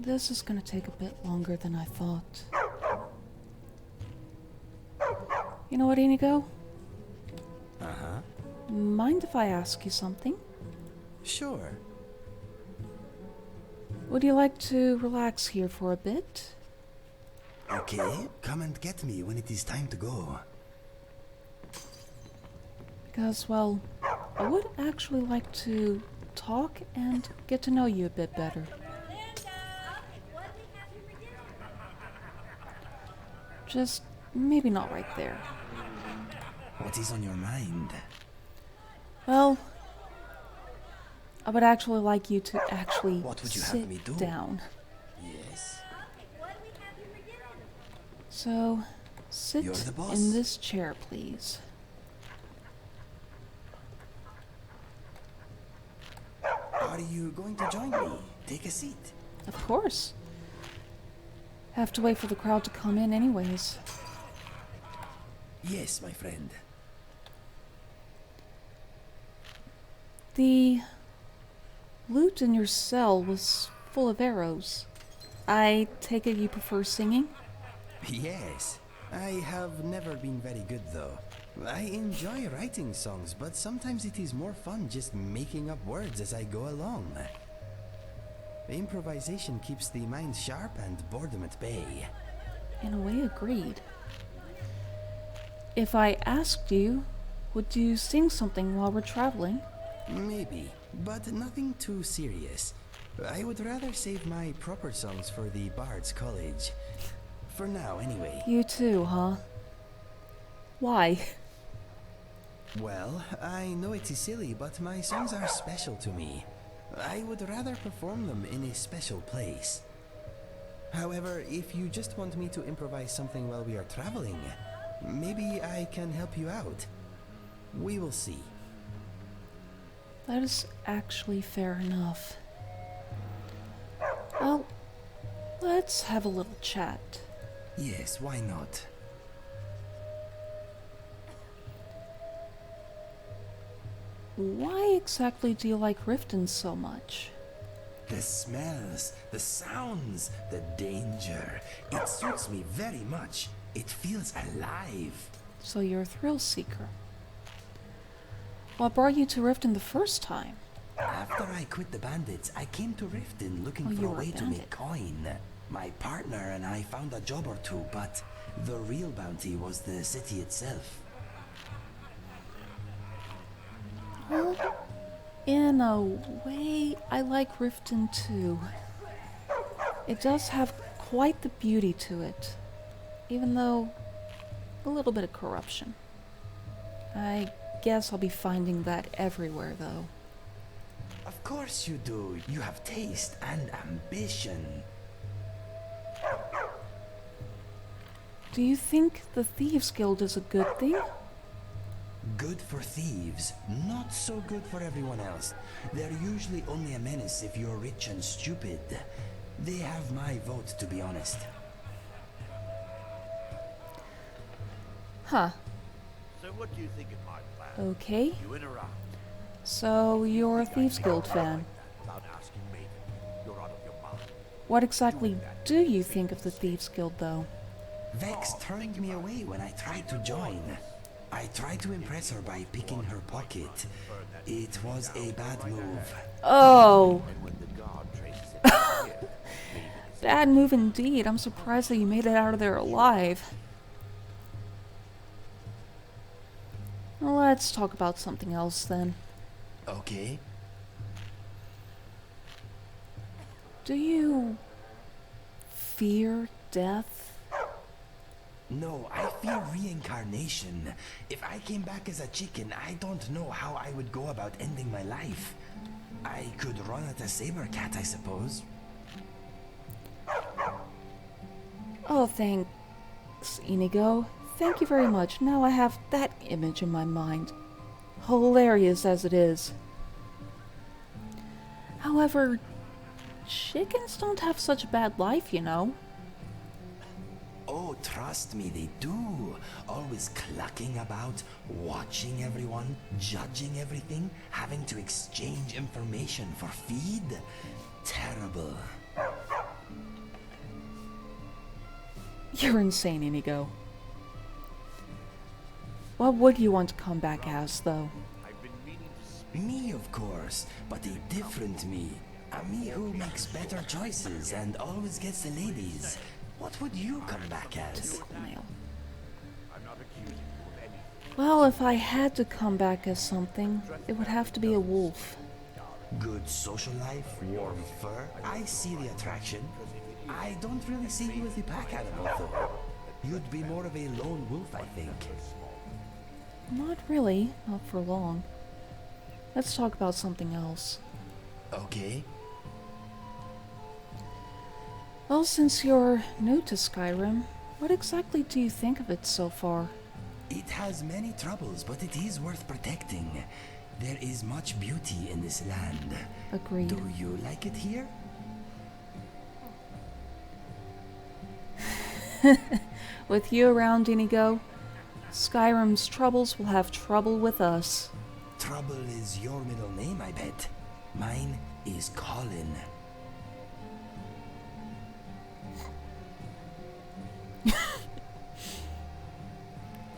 This is gonna take a bit longer than I thought. You know what, Inigo? Uh-huh. Mind if I ask you something? Sure. Would you like to relax here for a bit? Okay, come and get me when it is time to go. Because, well, I would actually like to talk and get to know you a bit better. Just maybe not right there. What is on your mind? Well, I would actually like you to actually What would you sit have me do? down. Yes? So, sit You're the boss. in this chair, please. Are you going to join me? Take a seat. Of course. Have to wait for the crowd to come in anyways. Yes, my friend. The loot in your cell was full of arrows. I take it you prefer singing? Yes. I have never been very good though. I enjoy writing songs, but sometimes it is more fun just making up words as I go along. Improvisation keeps the mind sharp and boredom at bay. In a way, agreed. If I asked you, would you sing something while we're traveling? Maybe, but nothing too serious. I would rather save my proper songs for the Bard's College. For now, anyway. You too, huh? Why? Well, I know it is silly, but my songs are special to me. I would rather perform them in a special place. However, if you just want me to improvise something while we are traveling, maybe I can help you out. We will see. That is actually fair enough. Well, let's have a little chat. Yes, why not? Why exactly do you like Riften so much? The smells, the sounds, the danger. It suits me very much. It feels alive. So you're a thrill seeker. What brought you to Riften the first time? After I quit the bandits, I came to Riften looking Oh, for you a were a way to bandit. make coin. My partner and I found a job or two, but the real bounty was the city itself. Well, in a way, I like Riften too. It does have quite the beauty to it, even though a little bit of corruption. I guess I'll be finding that everywhere, though. Of course you do. You have taste and ambition. Do you think the Thieves Guild is a good thing? Good for thieves, not so good for everyone else. They're usually only a menace if you're rich and stupid. They have my vote, to be honest. Huh. So what do you think of my plan? Okay. You interrupt. So you're a Thieves Guild fan. Without asking me. You're out of your mind. What exactly do you think of the Thieves Guild, though? Vex turned me away when I tried to join. I tried to impress her by picking her pocket. It was a bad move. Oh! And when the guard traces it here, maybe it's Bad move indeed. I'm surprised that you made it out of there alive. Let's talk about something else then. Okay. Do you fear death? No, I fear reincarnation. If I came back as a chicken, I don't know how I would go about ending my life. I could run at a saber cat, I suppose. Oh, thanks, Inigo. Thank you very much. Now I have that image in my mind. Hilarious as it is. However, chickens don't have such a bad life, you know. Oh, trust me, they do. Always clucking about, watching everyone, judging everything, having to exchange information for feed. Terrible. You're insane, Inigo. What would you want to come back as, though? I've been meaning to Me, of course, but a different me. A me who makes better choices and always gets the ladies. What would you come back as? Male. I'm not accusing you of anything. Well, if I had to come back as something, it would have to be a wolf. Good social life, warm fur. I see the attraction. I don't really see you as a pack animal, though. You'd be more of a lone wolf, I think. Not really, not for long. Let's talk about something else. Okay. Well, since you're new to Skyrim, what exactly do you think of it so far? It has many troubles, but it is worth protecting. There is much beauty in this land. Agreed. Do you like it here? With you around, Inigo, Skyrim's troubles will have trouble with us. Trouble is your middle name, I bet. Mine is Colin.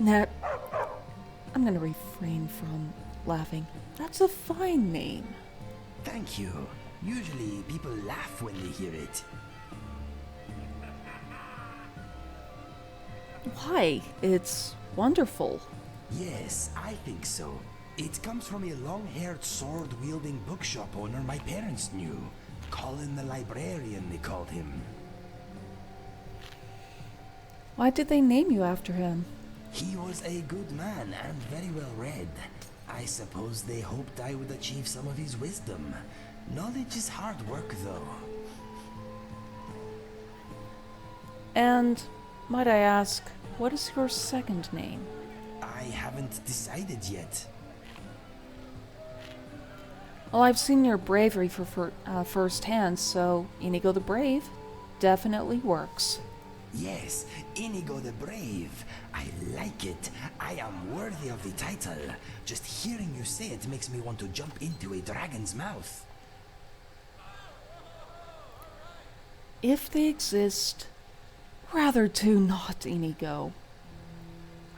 Now, I'm gonna refrain from laughing. That's a fine name. Thank you. Usually people laugh when they hear it. Why? It's wonderful. Yes, I think so. It comes from a long-haired, sword-wielding bookshop owner my parents knew. Colin the Librarian, they called him. Why did they name you after him? He was a good man and very well read. I suppose they hoped I would achieve some of his wisdom. Knowledge is hard work, though. And, might I ask, what is your second name? I haven't decided yet. Well, I've seen your bravery firsthand, so Inigo the Brave definitely works. Yes, Inigo the Brave. I like it. I am worthy of the title. Just hearing you say it makes me want to jump into a dragon's mouth. If they exist, rather do not, Inigo.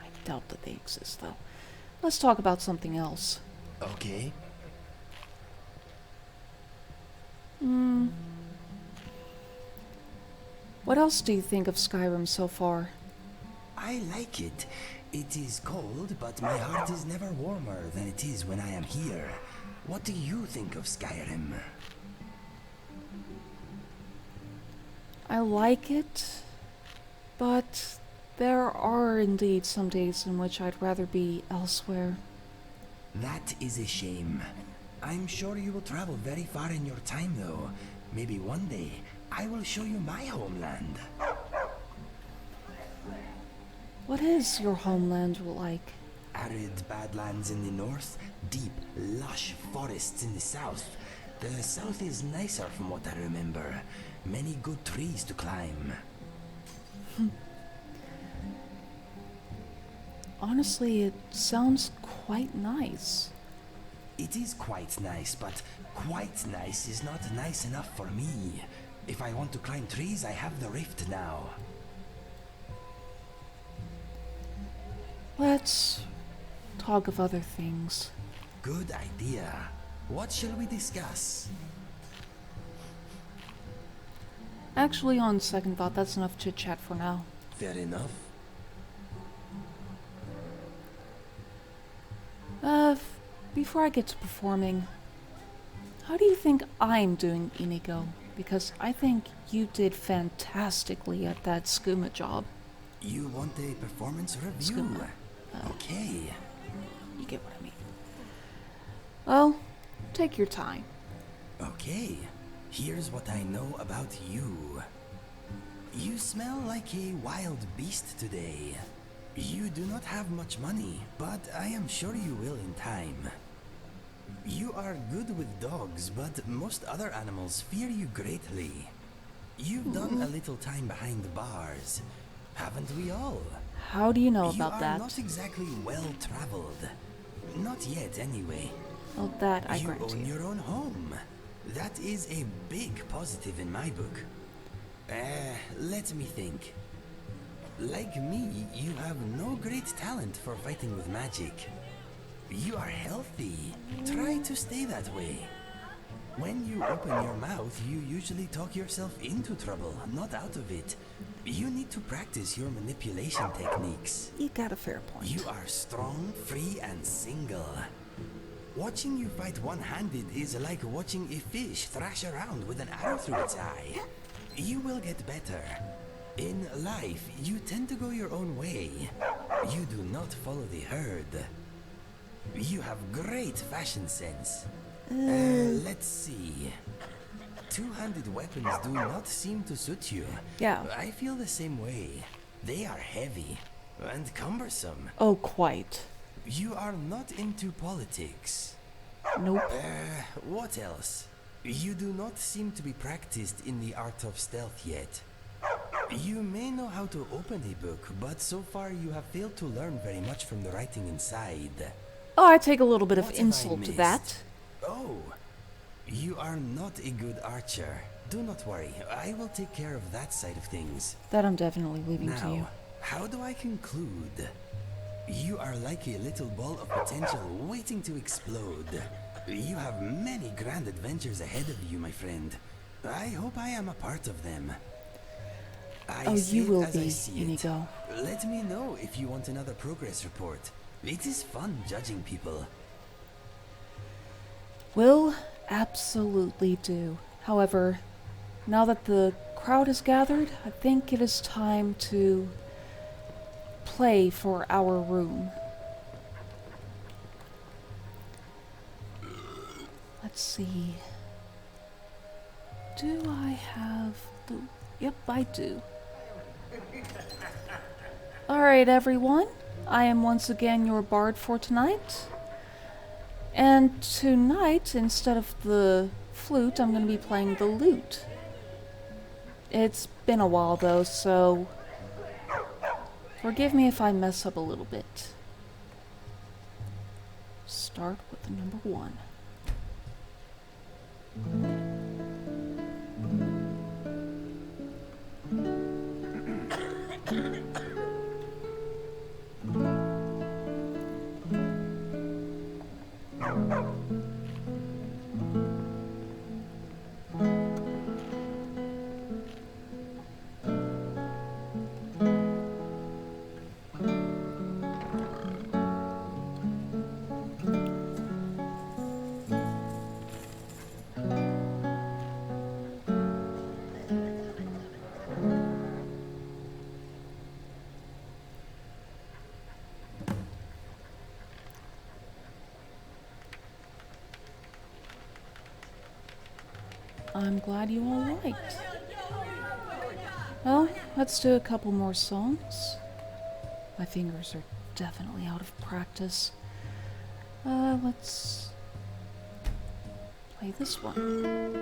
I doubt that they exist, though. Let's talk about something else. Okay. What else do you think of Skyrim so far? I like it. It is cold, but my heart is never warmer than it is when I am here. What do you think of Skyrim? I like it, but there are indeed some days in which I'd rather be elsewhere. That is a shame. I'm sure you will travel very far in your time, though. Maybe one day I will show you my homeland. What is your homeland like? Arid badlands in the north, deep, lush forests in the south. The south is nicer from what I remember. Many good trees to climb. Honestly, it sounds quite nice. It is quite nice, but quite nice is not nice enough for me. If I want to climb trees, I have the rift now. Let's talk of other things. Good idea. What shall we discuss? Actually, on second thought, that's enough chit-chat for now. Fair enough. Before I get to performing, how do you think I'm doing, Inigo? Because I think you did fantastically at that skooma job. You want a performance review? Skooma. Okay. You get what I mean. Well, take your time. Okay. Here's what I know about you. You smell like a wild beast today. You do not have much money, but I am sure you will in time. You are good with dogs, but most other animals fear you greatly. You've done a little time behind the bars, haven't we all? How do you know about You are that? not exactly well-traveled. Not yet, anyway. Well, that I You grant own you. your own home. That is a big positive in my book. Let me think. Like me, you have no great talent for fighting with magic. You are healthy. Try to stay that way. When you open your mouth, you usually talk yourself into trouble, not out of it. You need to practice your manipulation techniques. You got a fair point. You are strong, free, and single. Watching you fight one-handed is like watching a fish thrash around with an arrow through its eye. You will get better. In life, you tend to go your own way. You do not follow the herd. You have great fashion sense. Let's see. Two-handed weapons do not seem to suit you. Yeah. I feel the same way. They are heavy and cumbersome. Oh, quite. You are not into politics. Nope. What else? You do not seem to be practiced in the art of stealth yet. You may know how to open a book, but so far you have failed to learn very much from the writing inside. Oh, I take a little bit of What have I insult to missed? that. Oh, you are not a good archer. Do not worry, I will take care of that side of things. That I'm definitely leaving to you. Now, how do I conclude? You are like a little ball of potential waiting to explode. You have many grand adventures ahead of you, my friend. I hope I am a part of them. Oh, you will as I be, see it. Inigo. Let me know if you want another progress report. It is fun judging people. Will absolutely do. However, now that the crowd has gathered, I think it is time to play for our room. Let's see. Do I have the... Yep, I do. Alright, everyone. I am once again your bard for tonight. And tonight, instead of the flute, I'm going to be playing the lute. It's been a while though, so forgive me if I mess up a little bit. Start with the number 1. I'm glad you all liked. Well, let's do a couple more songs. My fingers are definitely out of practice. Let's play this one.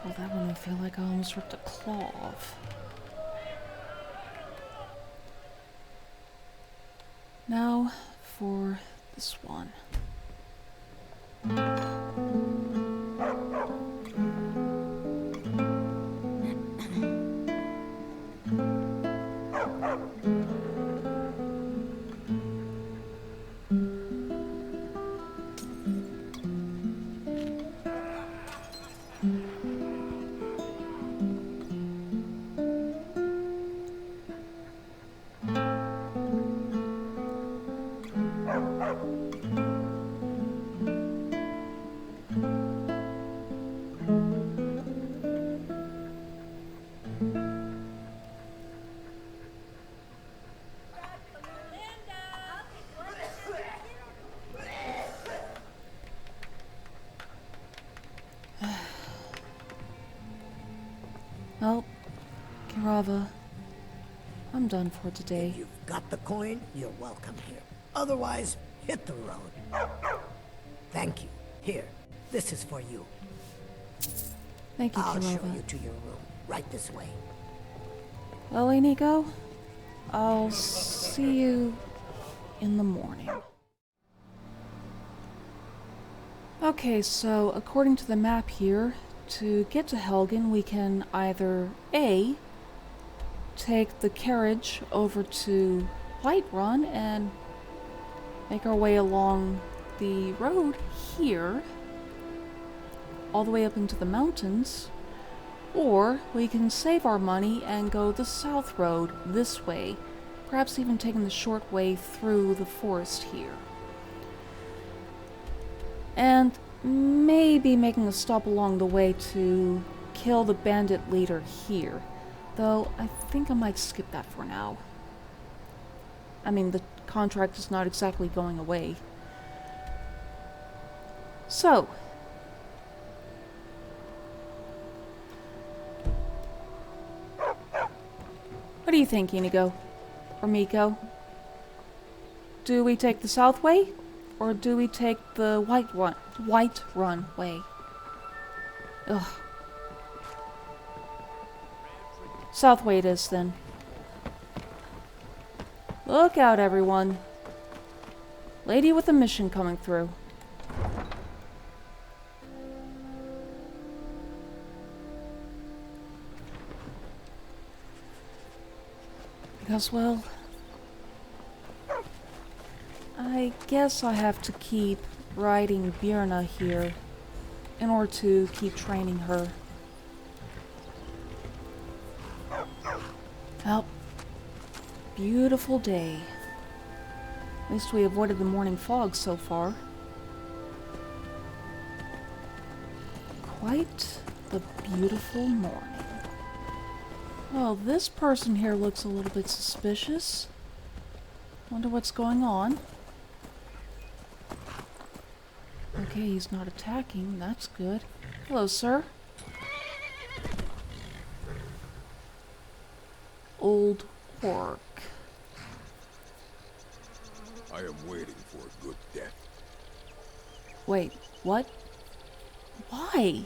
Oh, that one I feel like I almost ripped a claw off. Now for this one. Well, Kirava, I'm done for today. If you've got the coin, you're welcome here. Otherwise, hit the road. Thank you. Here, this is for you. Thank you, I'll show Kirova. you to your room. Right this way. Well, Inigo, I'll see you in the morning. Okay, so according to the map here, to get to Helgen, we can either A, take the carriage over to Whiterun and make our way along the road here, all the way up into the mountains, or we can save our money and go the south road this way, perhaps even taking the short way through the forest here. And maybe making a stop along the way to kill the bandit leader here. Though, I think I might skip that for now. I mean, the contract is not exactly going away. So, what do you think, Inigo? Or Miko? Do we take the south way? Or do we take the Whiterun way? Ugh. South way it is, then. Look out, everyone. Lady with a mission coming through. Because, well, I guess I have to keep riding Birna here in order to keep training her. Well, beautiful day. At least we avoided the morning fog so far. Quite the beautiful morning. Well, this person here looks a little bit suspicious. Wonder what's going on. Okay, he's not attacking. That's good. Hello, sir. Old orc. I am waiting for a good death. Wait, what? Why?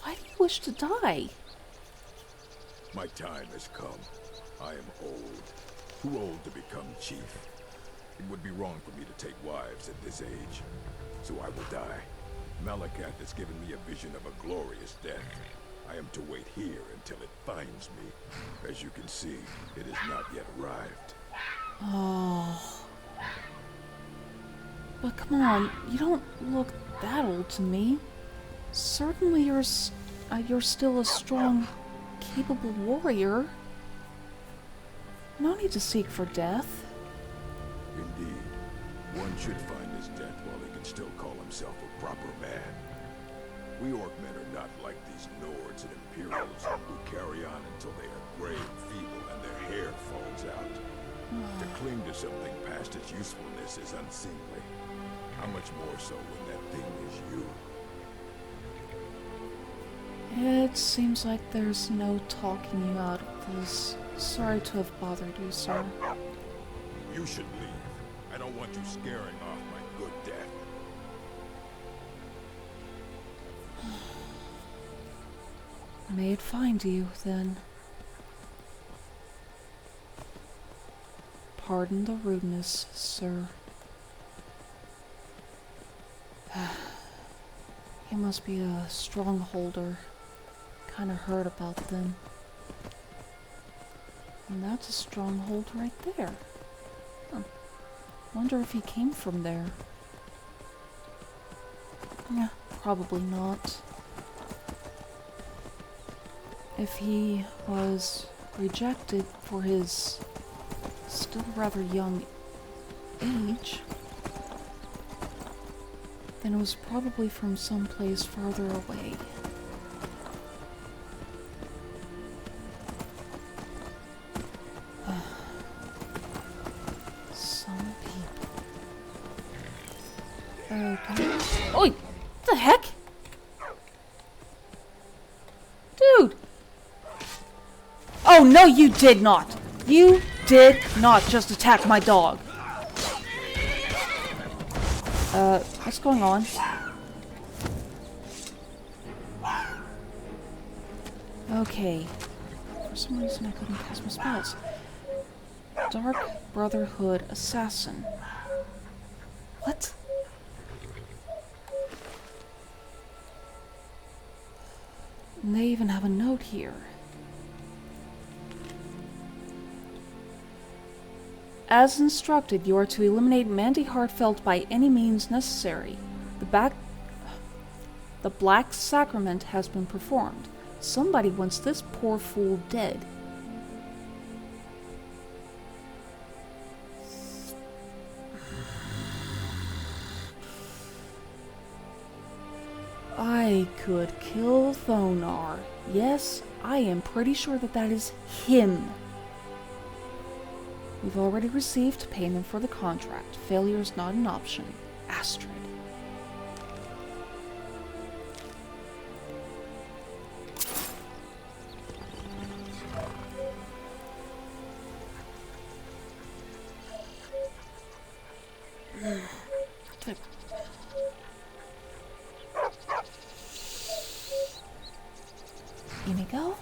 Why do you wish to die? My time has come. I am old. Too old to become chief. It would be wrong for me to take wives at this age. So I will die. Malakath has given me a vision of a glorious death. I am to wait here until it finds me. As you can see, it has not yet arrived. Oh. But come on, you don't look that old to me. Certainly you're still a strong, capable warrior. No need to seek for death. Indeed, one should find his death while he can still call himself a proper man. We Orcmen are not like these Nords and Imperials who carry on until they are gray and feeble and their hair falls out. To cling to something past its usefulness is unseemly. How much more so when that thing is you? It seems like there's no talking you out of this. Sorry to have bothered you, sir. You should leave. I don't want you scaring off my good death. May it find you, then. Pardon the rudeness, sir. He must be a strongholder. Kinda heard about them. And that's a stronghold right there. Huh. Wonder if he came from there. Yeah, probably not. If he was rejected for his still rather young age, then it was probably from someplace farther away. Some people. Okay. Oi! What the heck? Dude! Oh, no, you did not! You did not just attack my dog. What's going on? Okay. For some reason I couldn't cast my spells. Dark Brotherhood Assassin. What? And they even have a note here. As instructed, you are to eliminate Mandy Hartfelt by any means necessary. The Black Sacrament has been performed. Somebody wants this poor fool dead. I could kill Thonar. Yes, I am pretty sure that that is him. We've already received payment for the contract. Failure is not an option. Astrid. Inigo?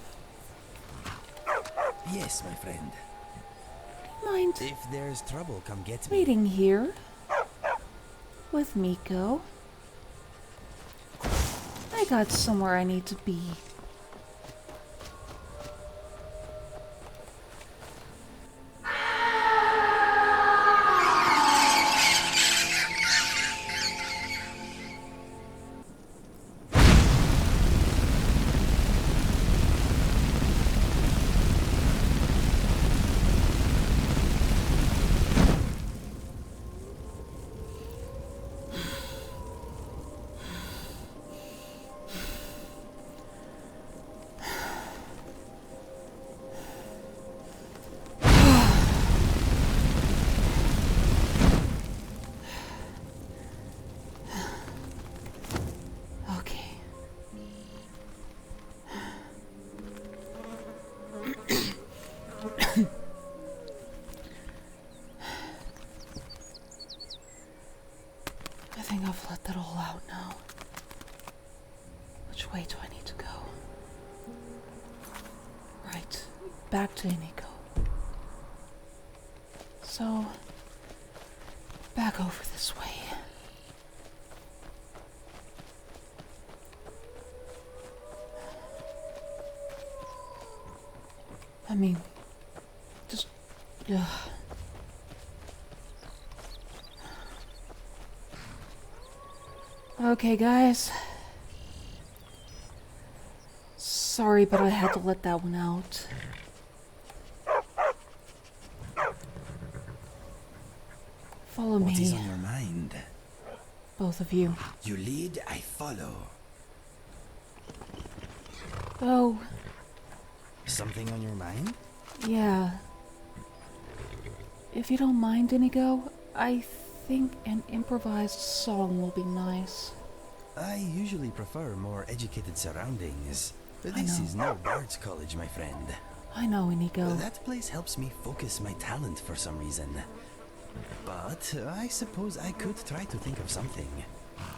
Yes, my friend. Mind If there's trouble, come get me. waiting here with Miko? I got somewhere I need to be. I think I've let that all out now. Which way do I need to go? Right, back to Inigo. So, back over this way. I mean, just... Okay, guys. Sorry, but I had to let that one out. Follow me. What is on your mind? Both of you. You lead, I follow. Oh, Something on your mind? yeah. If you don't mind, Inigo, I think an improvised song will be nice. I usually prefer more educated surroundings. I This know. is no Bard's College, my friend. I know, Inigo. That place helps me focus my talent for some reason. But I suppose I could try to think of something.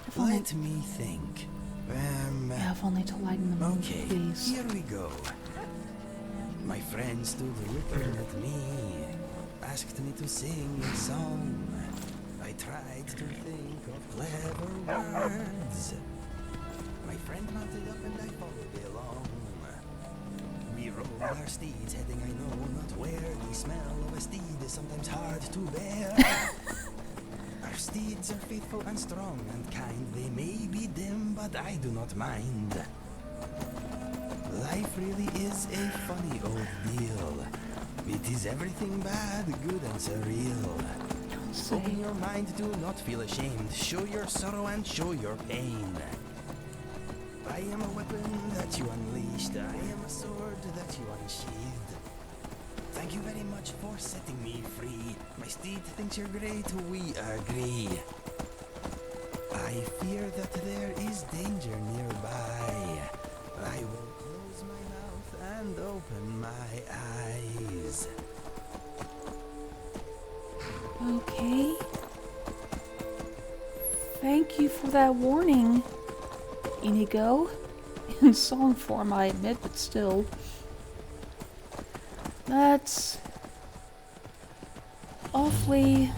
If only- Let me think. Yeah, if only to lighten the mood, Okay, please. here we go. My friend stood looking at me, asked me to sing a song. I tried to think of clever words. My friend mounted up and I followed along. We rode our steeds, heading I know not where. The smell of a steed is sometimes hard to bear. Our steeds are faithful and strong and kind. They may be dim, but I do not mind. Life really is a funny old deal. It is everything bad, good and surreal. Don't say. Open your mind, do not feel ashamed. Show your sorrow and show your pain. I am a weapon that you unleashed. I am a sword that you unsheathed. Thank you very much for setting me free. My steed thinks you're great, we agree. I fear that there is danger nearby. I will close my mouth and open my eyes. Okay. Thank you for that warning, Inigo. In song form, I admit, but still. That's awfully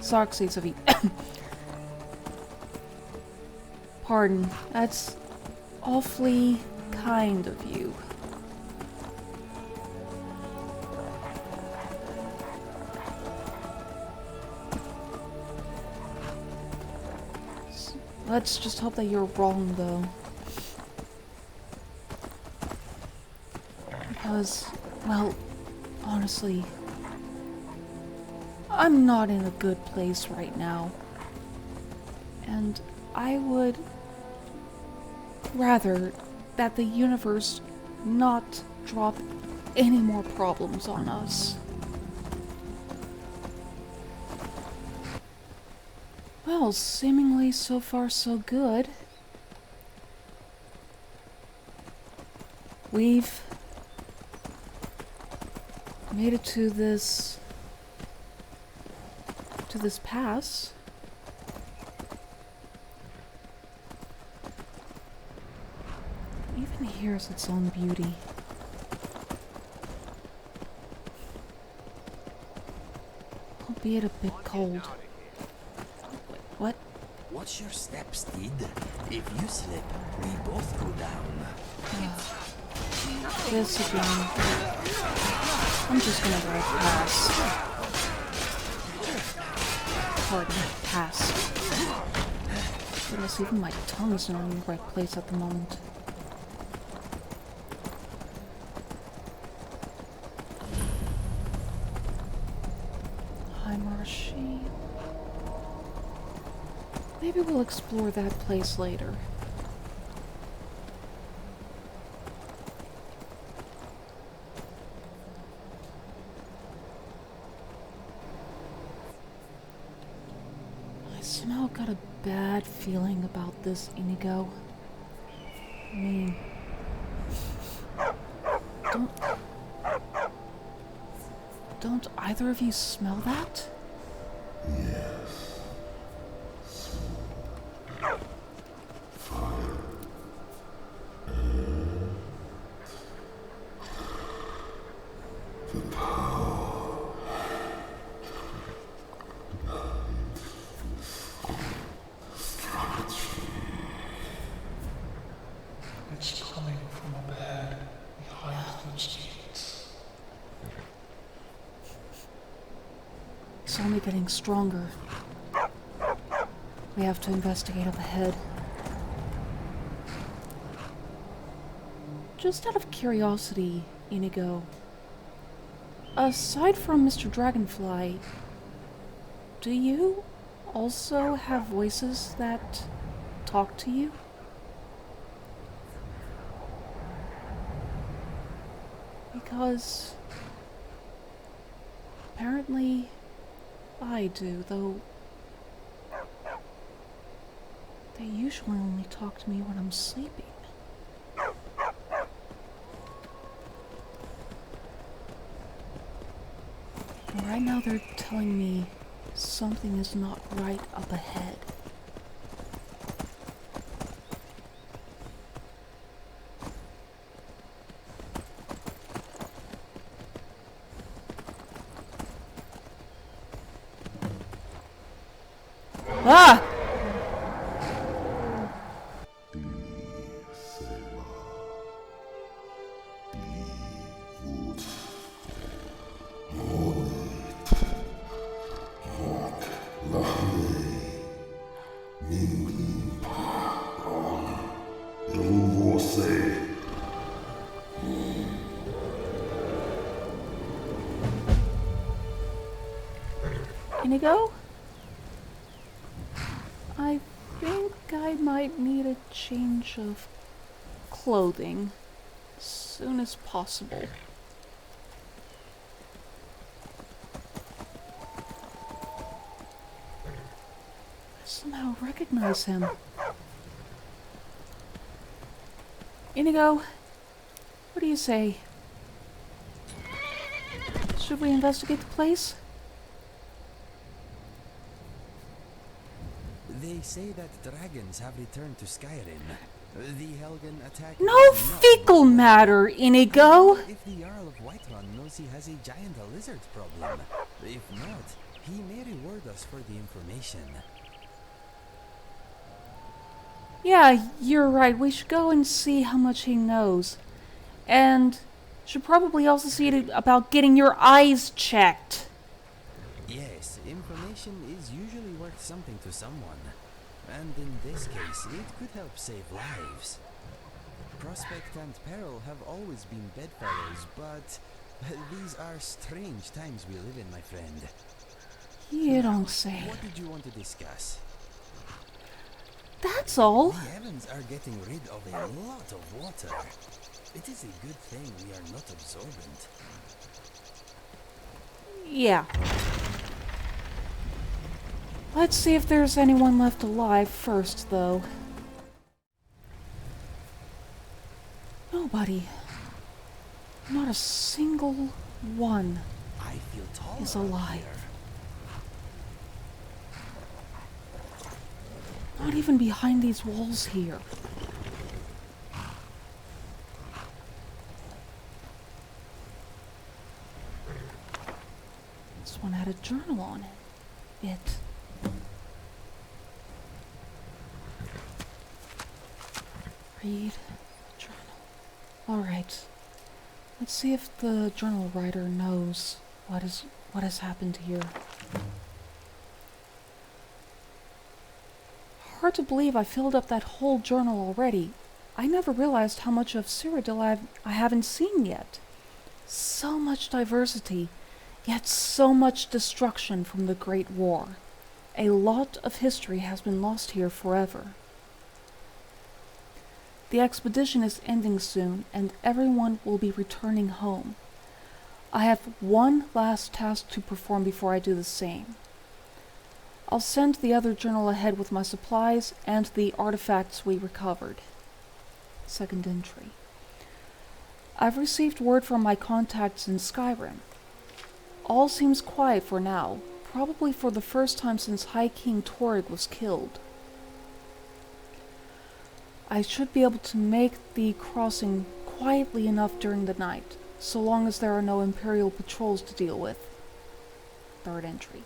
Xerxes of you. Pardon. That's awfully kind of you. Let's just hope that you're wrong, though. Because, well, honestly, I'm not in a good place right now. And I would rather that the universe not drop any more problems on us. Well, seemingly so far so good. We've made it to this pass. Even here is its own beauty. Albeit a bit cold. What? Watch your steps, Steed. If you slip, we both go down. This again. I'm just gonna write pass. Pardon, pass. Goodness, even my tongue's not in the right place at the moment. Hi, Marshy. Maybe we'll explore that place later. I somehow got a bad feeling about this, Inigo. I mean, don't either of you smell that? It's coming from a bed behind those gates. It's only getting stronger. We have to investigate up ahead. Just out of curiosity, Inigo, aside from Mr. Dragonfly, do you also have voices that talk to you? Because apparently I do, though they usually only talk to me when I'm sleeping. And right now they're telling me something is not right up ahead. Ah! Inigo? I think I might need a change of clothing as soon as possible. I somehow recognize him. Inigo, what do you say? Should we investigate the place? They say that dragons have returned to Skyrim. The Helgen attack. No is not fecal what- matter, I Inigo! wonder if the Jarl of Whiterun knows he has a giant lizard problem. If not, he may reward us for the information. Yeah, you're right. We should go and see how much he knows. And should probably also see about getting your eyes checked. Yes, information is usually worth something to someone. And in this case, it could help save lives. Prospect and peril have always been bedfellows, but these are strange times we live in, my friend. You don't say. What did you want to discuss? That's all. The heavens are getting rid of a lot of water. It is a good thing we are not absorbent. Yeah. Let's see if there's anyone left alive first, though. Nobody. Not a single one I feel taller is up alive. here. Not even behind these walls here. This one had a journal on it. Read journal. Alright. Let's see if the journal writer knows what has happened here. Hard to believe I filled up that whole journal already. I never realized how much of Cyrodiil I haven't seen yet. So much diversity, yet so much destruction from the Great War. A lot of history has been lost here forever. The expedition is ending soon, and everyone will be returning home. I have one last task to perform before I do the same. I'll send the other journal ahead with my supplies and the artifacts we recovered. Second entry. I've received word from my contacts in Skyrim. All seems quiet for now, probably for the first time since High King Torrig was killed. I should be able to make the crossing quietly enough during the night, so long as there are no Imperial patrols to deal with. Third entry.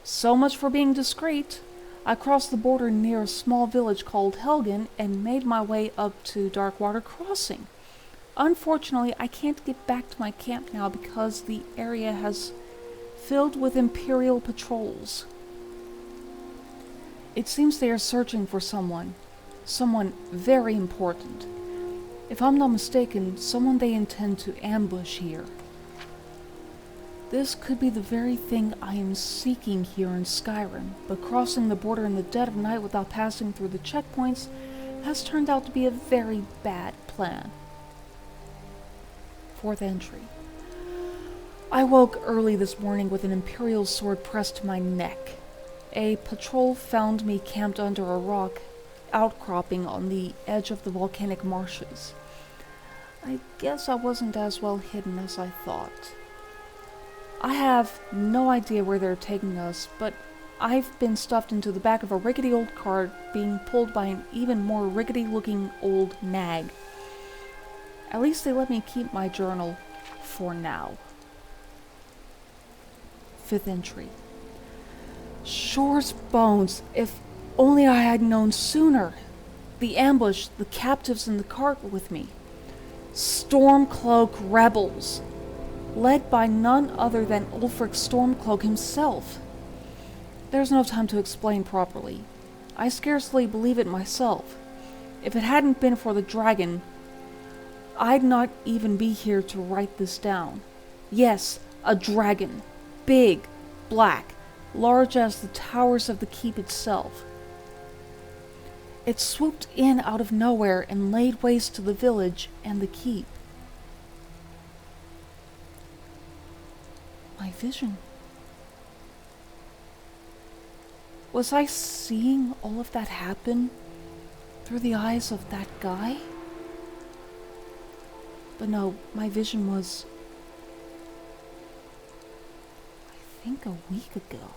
So much for being discreet. I crossed the border near a small village called Helgen and made my way up to Darkwater Crossing. Unfortunately, I can't get back to my camp now because the area has filled with Imperial patrols. It seems they are searching for someone very important. If I'm not mistaken, someone they intend to ambush here. This could be the very thing I am seeking here in Skyrim, but crossing the border in the dead of night without passing through the checkpoints has turned out to be a very bad plan. Fourth entry. I woke early this morning with an Imperial sword pressed to my neck. A patrol found me camped under a rock outcropping on the edge of the volcanic marshes. I guess I wasn't as well hidden as I thought. I have no idea where they're taking us, but I've been stuffed into the back of a rickety old cart being pulled by an even more rickety-looking old nag. At least they let me keep my journal for now. Fifth entry. Shore's bones, if only I had known sooner. The ambush, the captives in the cart with me. Stormcloak rebels, led by none other than Ulfric Stormcloak himself. There's no time to explain properly. I scarcely believe it myself. If it hadn't been for the dragon, I'd not even be here to write this down. Yes, a dragon. Big, black, large as the towers of the keep itself. It swooped in out of nowhere and laid waste to the village and the keep. My vision. Was I seeing all of that happen through the eyes of that guy? But no, my vision was think a week ago.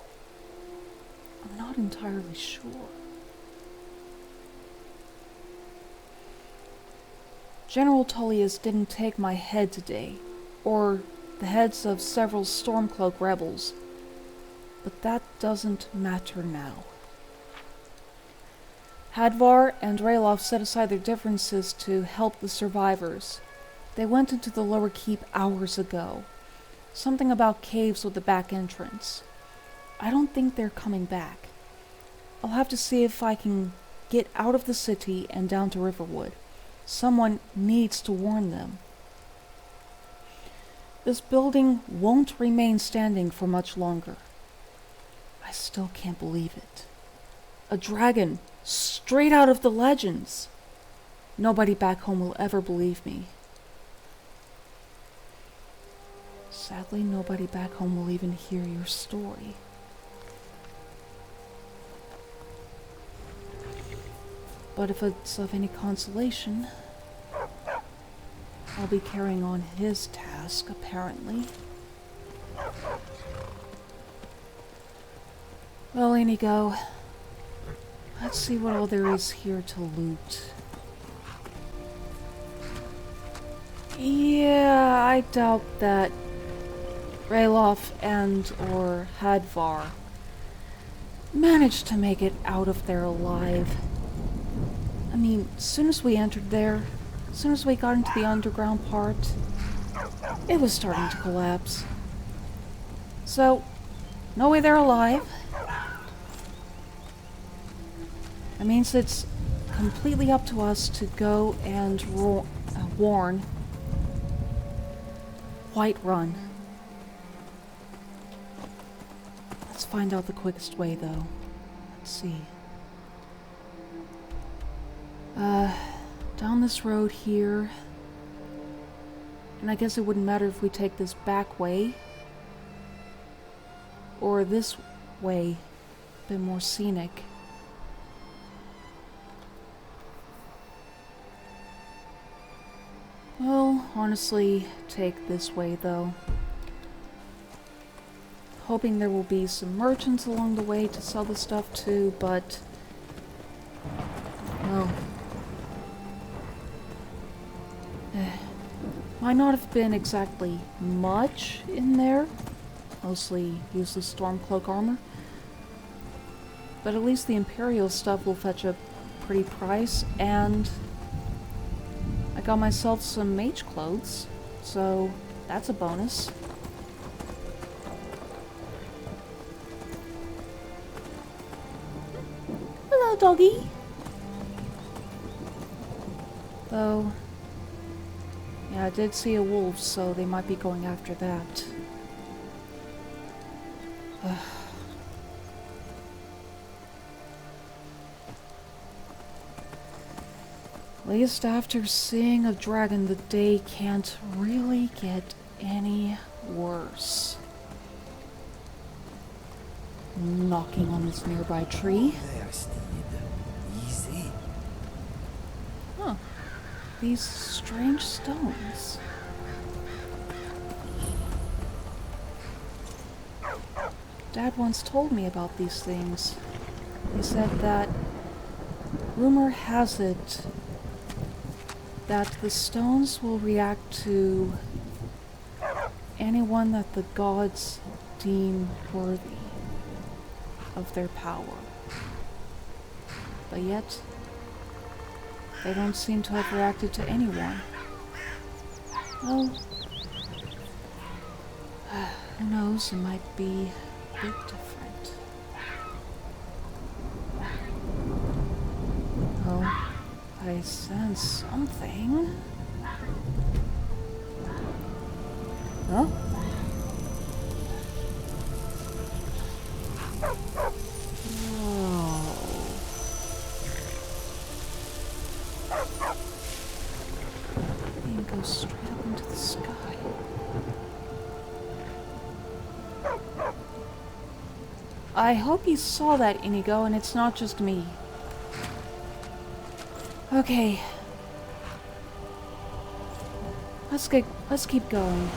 I'm not entirely sure. General Tullius didn't take my head today, or the heads of several Stormcloak rebels, but that doesn't matter now. Hadvar and Ralof set aside their differences to help the survivors. They went into the lower keep hours ago. Something about caves with the back entrance. I don't think they're coming back. I'll have to see if I can get out of the city and down to Riverwood. Someone needs to warn them. This building won't remain standing for much longer. I still can't believe it. A dragon, straight out of the legends. Nobody back home will ever believe me. Sadly, nobody back home will even hear your story. But if it's of any consolation, I'll be carrying on his task, apparently. Well, Inigo, let's see what all there is here to loot. Yeah, I doubt that Ralof and or Hadvar managed to make it out of there alive. I mean, as soon as we entered there, as soon as we got into the underground part, it was starting to collapse. So, no way they're alive. That means it's completely up to us to go and warn Whiterun. Let's find out the quickest way, though. Let's see. Down this road here. And I guess it wouldn't matter if we take this back way. Or this way. A bit more scenic. Well, honestly, take this way, though. Hoping there will be some merchants along the way to sell the stuff to, but... well... might not have been exactly much in there. Mostly useless Stormcloak armor. But at least the Imperial stuff will fetch a pretty price, and I got myself some mage clothes, so that's a bonus. Hello, doggy! Though, yeah, I did see a wolf, so they might be going after that. At least after seeing a dragon, the day can't really get any worse. Knocking on this nearby tree. There, Steed. Easy. Huh. These strange stones. Dad once told me about these things. He said that rumor has it that the stones will react to anyone that the gods deem worthy of their power. But yet, they don't seem to have reacted to anyone. Well, who knows, it might be a bit different. Oh, I sense something. Huh? Go straight up into the sky. I hope you saw that, Inigo, and it's not just me. Okay. Let's keep going.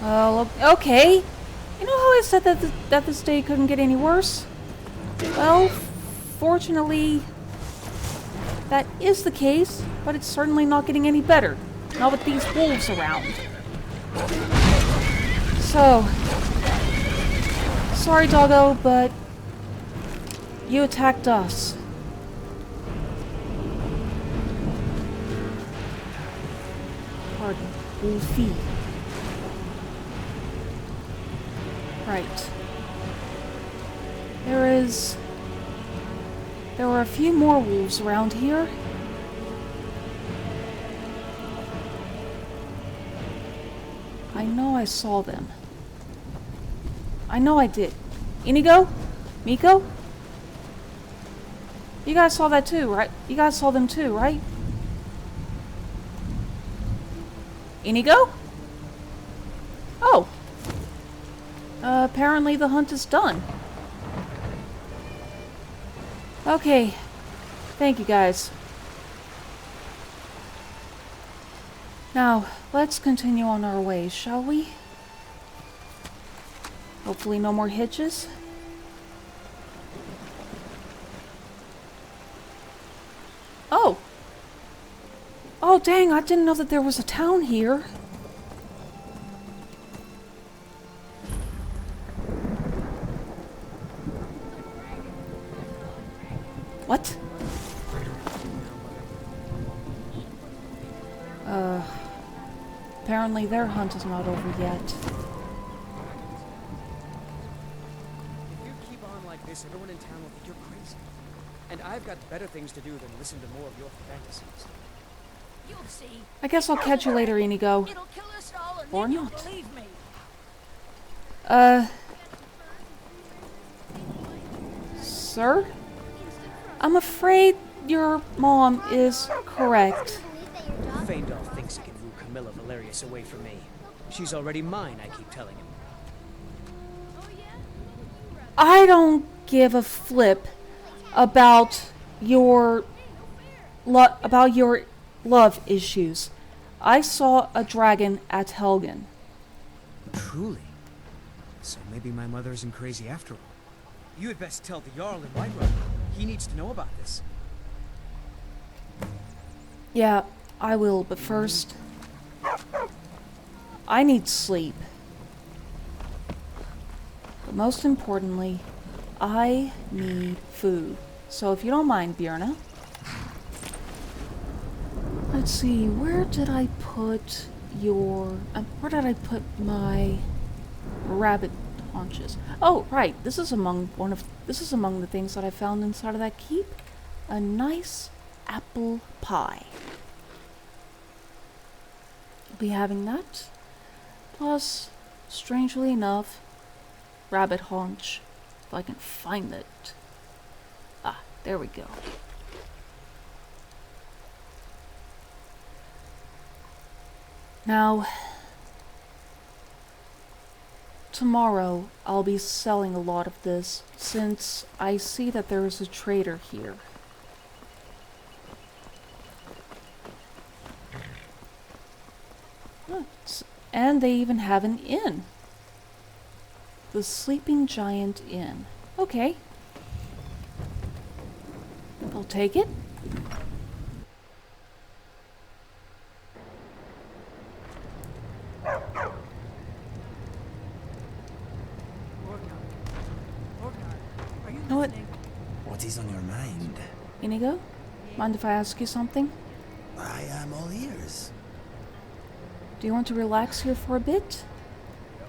Oh, okay. You know how I said that this day couldn't get any worse? Well, fortunately, that is the case, but it's certainly not getting any better. Not with these wolves around. So, sorry, doggo, but you attacked us. Pardon, wolfie. Right. There were a few more wolves around here. I know I saw them. I know I did. Inigo? Miko? You guys saw that too, right? You guys saw them too, right? Inigo? Oh. Apparently the hunt is done. Okay. Thank you, guys. Now, let's continue on our way, shall we? Hopefully no more hitches. Oh! Oh, dang, I didn't know that there was a town here. What? Apparently their hunt is not over yet. If you keep on like this, everyone in town will think you're crazy. And I've got better things to do than listen to more of your fantasies. You'll see. I guess I'll catch you later, Inigo. It'll kill us all and Or then you'll not. believe me. Sir? I'm afraid your mom is correct. Feindal thinks he can woo Camilla Valerius away from me. She's already mine, I keep telling him. I don't give a flip about your love issues. I saw a dragon at Helgen. Truly? So maybe my mother isn't crazy after all. You had best tell the Jarl in Whiterun. He needs to know about this. Yeah, I will, but first, I need sleep. But most importantly, I need food. So if you don't mind, Bjorna. Let's see, where did I put my rabbit haunches? Oh, right. This is among the things that I found inside of that keep. A nice apple pie. I'll be having that. Plus, strangely enough, rabbit haunch. If I can find it. Ah, there we go. Now, tomorrow I'll be selling a lot of this since I see that there is a trader here. And they even have an inn. The Sleeping Giant Inn. Okay. I'll take it. You know what? What is on your mind? Inigo? Mind if I ask you something? I am all ears. Do you want to relax here for a bit?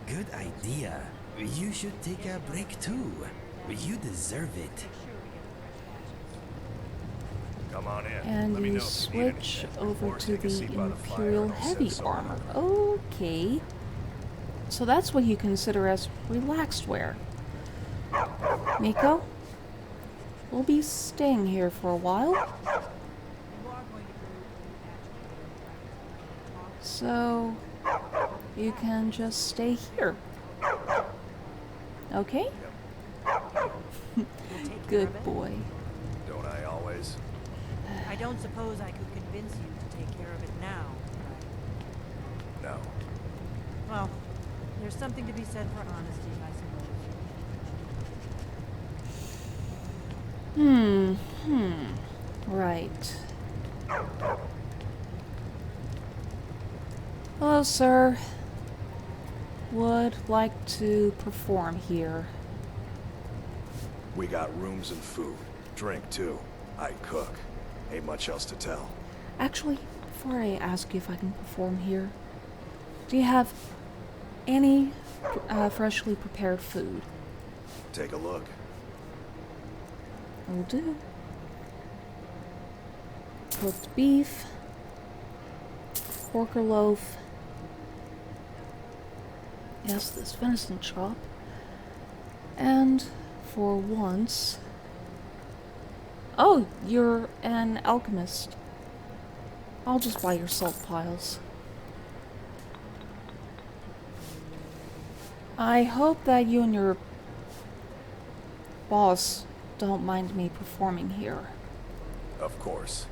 Good idea. You should take a break too. You deserve it. Come on in. And Let me you know if you need switch anything. over Or to take a the seat by the fire Imperial and I'll set Heavy some Armor. up. Okay. So that's what you consider as relaxed wear. Miko? We'll be staying here for a while. So, you can just stay here. Okay? Good boy. Don't I always? I don't suppose I could convince you to take care of it now. No. Well, There's something to be said for honesty, I suppose. Right. Hello, sir. Would like to perform here. We got rooms and food. Drink, too. I cook. Ain't much else to tell. Actually, before I ask you if I can perform here, do you have any freshly prepared food? Take a look. Will do. Cooked beef, porker loaf. Yes, this venison chop. And for once... Oh, you're an alchemist. I'll just buy your salt piles. I hope that you and your boss don't mind me performing here. Of course.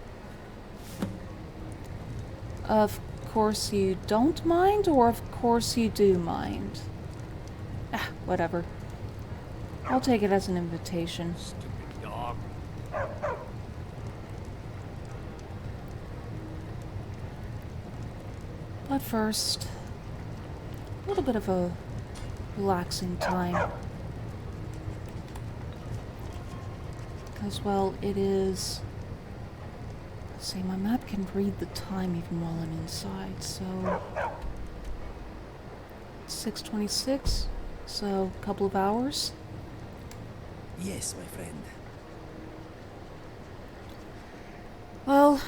Of course you don't mind, or of course you do mind? Ah, whatever. I'll take it as an invitation. Stupid dog. But first, a little bit of a relaxing time. Because, well, it is... Let's see, my map can read the time even while I'm inside, so... 6:26, so a couple of hours. Yes, my friend. Well,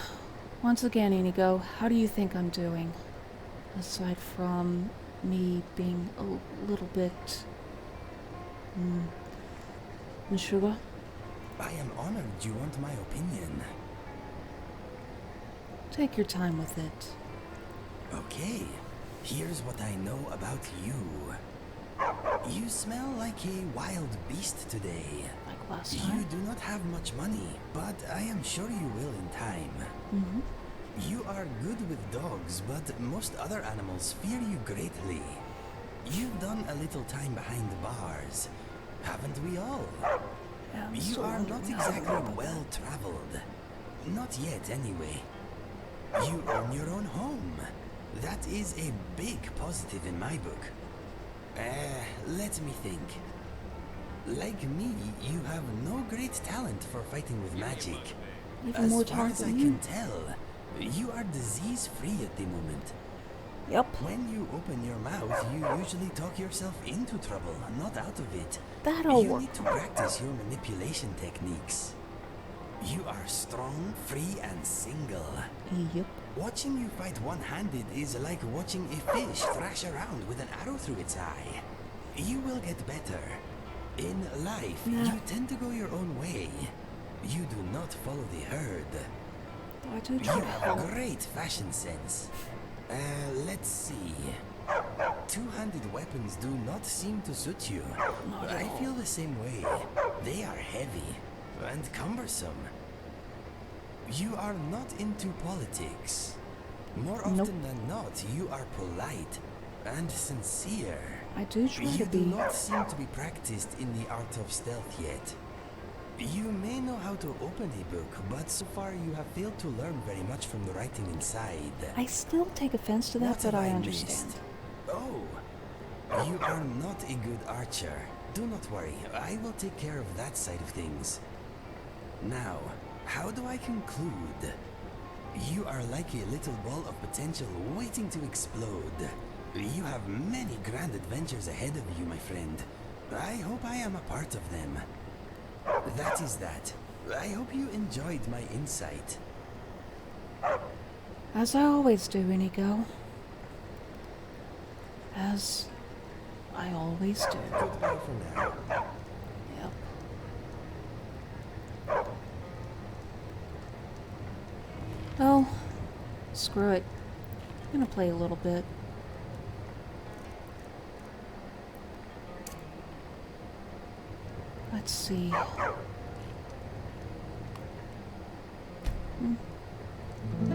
once again, Inigo, how do you think I'm doing? Aside from me being a little bit... Sugar? I am honored you want my opinion. Take your time with it. Okay, here's what I know about you. You smell like a wild beast today. Like last You time? do not have much money, but I am sure you will in time. Mm-hmm. You are good with dogs, but most other animals fear you greatly. You've done a little time behind the bars, haven't we all? Yeah, I'm You still are not wondering how I exactly know about well traveled. Not yet, anyway. You own your own home. That is a big positive in my book. Let me think. Like me, you have no great talent for fighting with magic. that. Even As more far talk as I than can you? tell, you are disease-free at the moment. Yep. When you open your mouth, you usually talk yourself into trouble, not out of it. That'll You work. need to practice your manipulation techniques. You are strong, free, and single. Yep. Watching you fight one-handed is like watching a fish thrash around with an arrow through its eye. You will get better. In life, Yeah. you tend to go your own way. You do not follow the herd. I do You try to have help. great fashion sense. Let's see. Two-handed weapons do not seem to suit you. Not at I all. feel the same way. They are heavy and cumbersome. You are not into politics. More often Nope. than not, you are polite and sincere. I do try You to do be. not seem to be practiced in the art of stealth yet. You may know how to open a book, but so far you have failed to learn very much from the writing inside. I still take offense to that, What but have I missed? understand. Oh, you are not a good archer. Do not worry, I will take care of that side of things. Now, how do I conclude? You are like a little ball of potential waiting to explode. You have many grand adventures ahead of you, my friend. I hope I am a part of them. That is that. I hope you enjoyed my insight. As I always do, Inigo. As I always do. Goodbye for now. Yep. Oh, screw it. I'm gonna play a little bit. Let's see.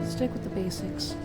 Stick with the basics.